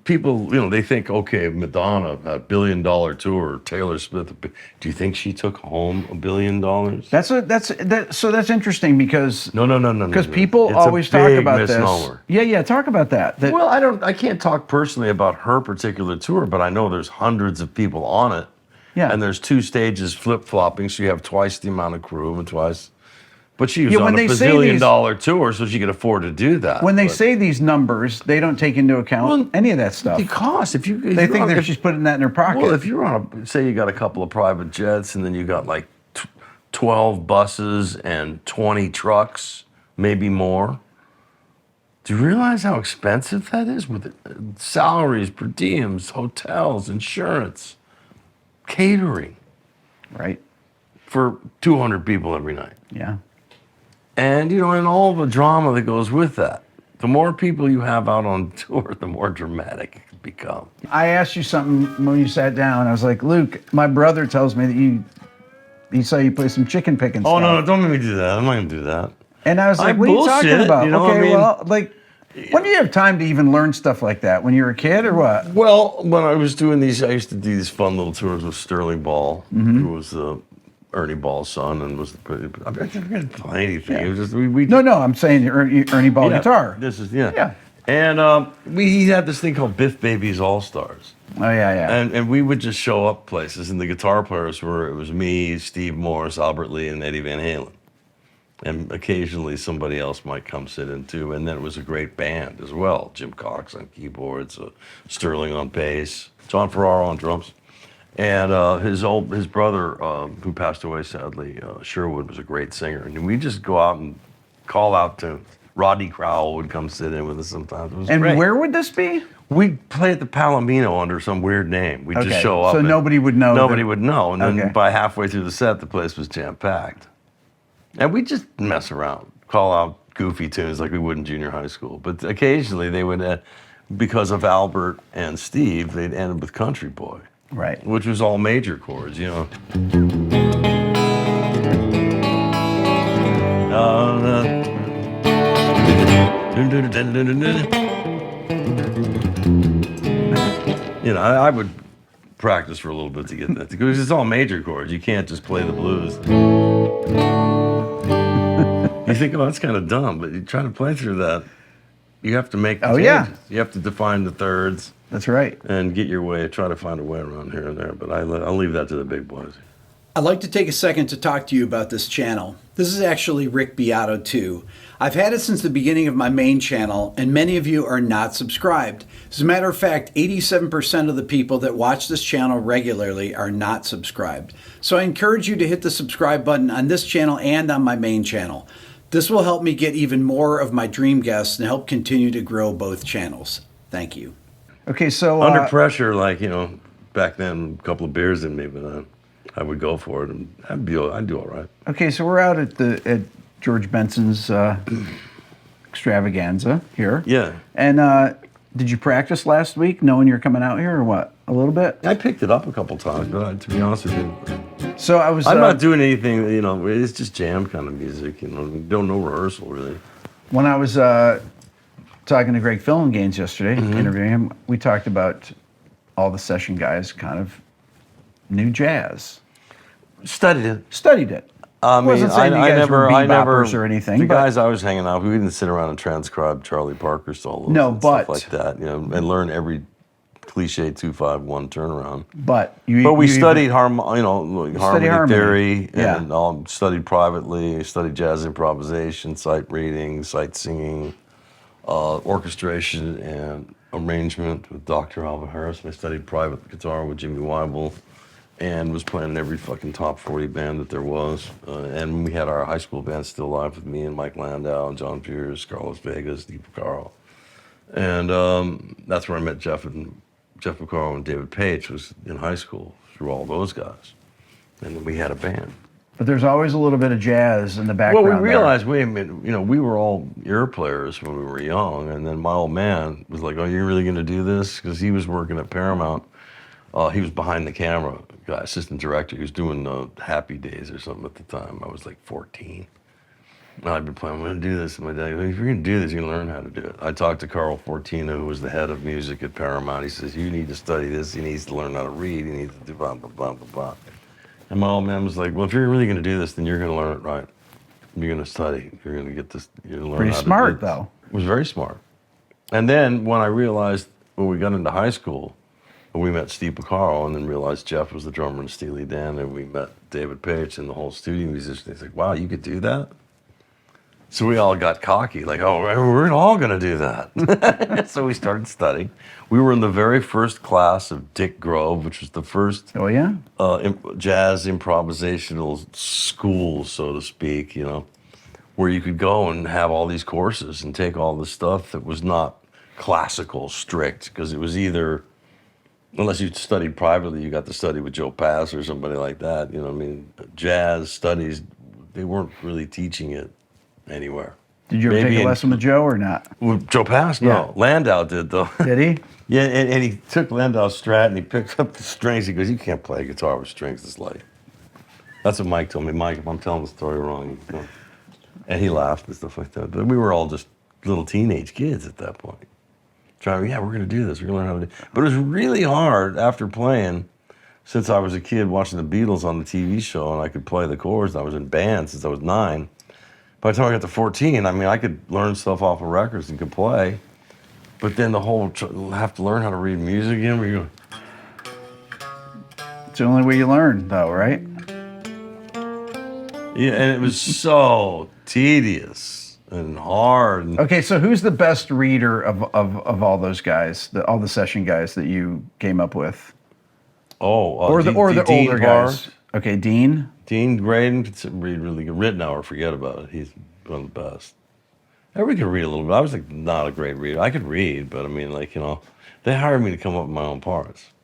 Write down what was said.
people, they think, okay, Madonna, a $1 billion tour, Taylor Swift. Do you think she took home $1 billion? So that's interesting because No. Because people always talk about misnomer. this. Yeah, talk about that. Well, I can't talk personally about her particular tour, but I know there's hundreds of people on it. Yeah. And there's 2 stages flip-flopping, so you have twice the amount of crew and twice. But she was Yeah, on when a they say bazillion-dollar tour, so she could afford to do that. When they say these numbers, they don't take into account any of that stuff. The cost, They think they're just putting that in their pocket. Well, if you're on say you got a couple of private jets, and then you got like 12 buses and 20 trucks, maybe more. Do you realize how expensive that is with salaries, per diems, hotels, insurance, catering? Right. For 200 people every night. Yeah. And, and all the drama that goes with that. The more people you have out on tour, the more dramatic it can become. I asked you something when you sat down. I was like, Luke, my brother tells me that he saw you play some chicken picking stuff. Oh, no, don't make me do that. I'm not going to do that. And I was like, what are you talking about? Well, like, when do you have time to even learn stuff like that? When you were a kid or what? Well, when I was doing these, I used to do these fun little tours with Sterling Ball, who was Ernie Ball's son, and was I didn't play anything. Yeah. It was just we No, I'm saying Ernie Ball guitar. This is and he had this thing called Biff Baby's All Stars. Oh yeah. And we would just show up places, and the guitar players it was me, Steve Morris, Albert Lee, and Eddie Van Halen. And occasionally somebody else might come sit in too. And then it was a great band as well. Jim Cox on keyboards, Sterling on bass, John Ferraro on drums. And his brother, who passed away sadly, Sherwood, was a great singer. And we'd just go out and call out tunes. Rodney Crowell would come sit in with us sometimes. It was great. Where would this be? We'd play at the Palomino under some weird name. We'd just show up. So nobody would know. Nobody would know. And then by halfway through the set, the place was jam-packed. And we just mess around, call out goofy tunes like we would in junior high school. But occasionally they would, because of Albert and Steve, they'd end up with Country Boy. Right. Which was all major chords, I would practice for a little bit to get that, because it's all major chords. You can't just play the blues. You think, that's kind of dumb, but you try to play through that, you have to make the changes. Yeah. You have to define the thirds. That's right. And get your way, try to find a way around here and there, but I'll leave that to the big boys. I'd like to take a second to talk to you about this channel. This is actually Rick Beato 2. I've had it since the beginning of my main channel, and many of you are not subscribed. As a matter of fact, 87% of the people that watch this channel regularly are not subscribed. So I encourage you to hit the subscribe button on this channel and on my main channel. This will help me get even more of my dream guests and help continue to grow both channels. Thank you. Okay, so under pressure, back then, a couple of beers in me, but I would go for it, and I'd do all right. Okay, so we're out at George Benson's extravaganza here. Yeah. And did you practice last week, knowing you're coming out here, or what? A little bit. I picked it up a couple times, but to be honest with you, so I'm not doing anything. It's just jam kind of music. Don't no rehearsal really. When I was talking to Greg Fillinganes yesterday, interviewing him, we talked about all the session guys kind of knew jazz. Studied it. I never or anything. The guys I was hanging out with, we didn't sit around and transcribe Charlie Parker solos and stuff like that, and learn every cliche 2-5-1 turnaround. But we studied harmony theory, yeah. And studied privately. Studied jazz improvisation, sight reading, sight singing, orchestration and arrangement with Dr. Alva Harris. I studied private guitar with Jimmy Weibel, and was playing in every fucking top 40 band that there was. And we had our high school band still alive with me and Mike Landau, John Pierce, Carlos Vegas, Steve Porcaro. And that's where I met Jeff Porcaro and David Page was in high school through all those guys. And then we had a band. But there's always a little bit of jazz in the background. Well, we realized, wait a minute, we were all ear players when we were young. And then my old man was like, oh, you're really going to do this? Because he was working at Paramount. He was behind the camera guy, assistant director. He was doing Happy Days or something at the time. I was like 14. I've been playing. I'm going to do this. And my dad goes, if you're going to do this, you're going to learn how to do it. I talked to Carl Fortino, who was the head of music at Paramount. He says, you need to study this. He needs to learn how to read. He needs to do blah, blah, blah, blah, blah. And my old man was like, well, if you're really going to do this, then you're going to learn it right. You're going to study. You're going to get this. You're going to learn Pretty how smart, to do it. though. It was very smart. And then when I realized, when we got into high school, we met Steve Porcaro and then realized Jeff was the drummer in Steely Dan, and we met David Page and the whole studio musicians. He's like, wow, you could do that? So we all got cocky, like, oh, we're all going to do that. So we started studying. We were in the very first class of Dick Grove, which was the first Oh, yeah? jazz improvisational school, so to speak, you know, where you could go and have all these courses and take all this stuff that was not classical strict, because it was either, unless you studied privately, you got to study with Joe Pass or somebody like that. You know, I mean, jazz studies, they weren't really teaching it anywhere. Did you ever Maybe take a in- lesson with Joe or not? With Joe Pass? No. Yeah. Landau did, though. Did he? Yeah, and he took Landau's Strat and he picked up the strings. He goes, you can't play guitar with strings this light. That's what Mike told me. Mike, if I'm telling the story wrong, you know. And he laughed and stuff like that. But we were all just little teenage kids at that point. Trying, yeah, we're going to do this. We're going to learn how to do it. But it was really hard after playing, since I was a kid watching the Beatles on the TV show and I could play the chords. I was in band since I was 9. By the time I got to 14, I mean, I could learn stuff off of records and could play. But then the whole have to learn how to read music again. Where you go, It's the only way you learn, though, right? yeah, and it was so tedious and hard. And Okay, so who's the best reader of all those guys, all the session guys that you came up with? Or the Dean older Parr. guys? Okay, Dean. Dean Graydon could read really good. Rittenauer, forget about it. He's one of the best. Everybody could read a little bit. I was like not a great reader. I could read, but I mean, like, you know, they hired me to come up with my own parts.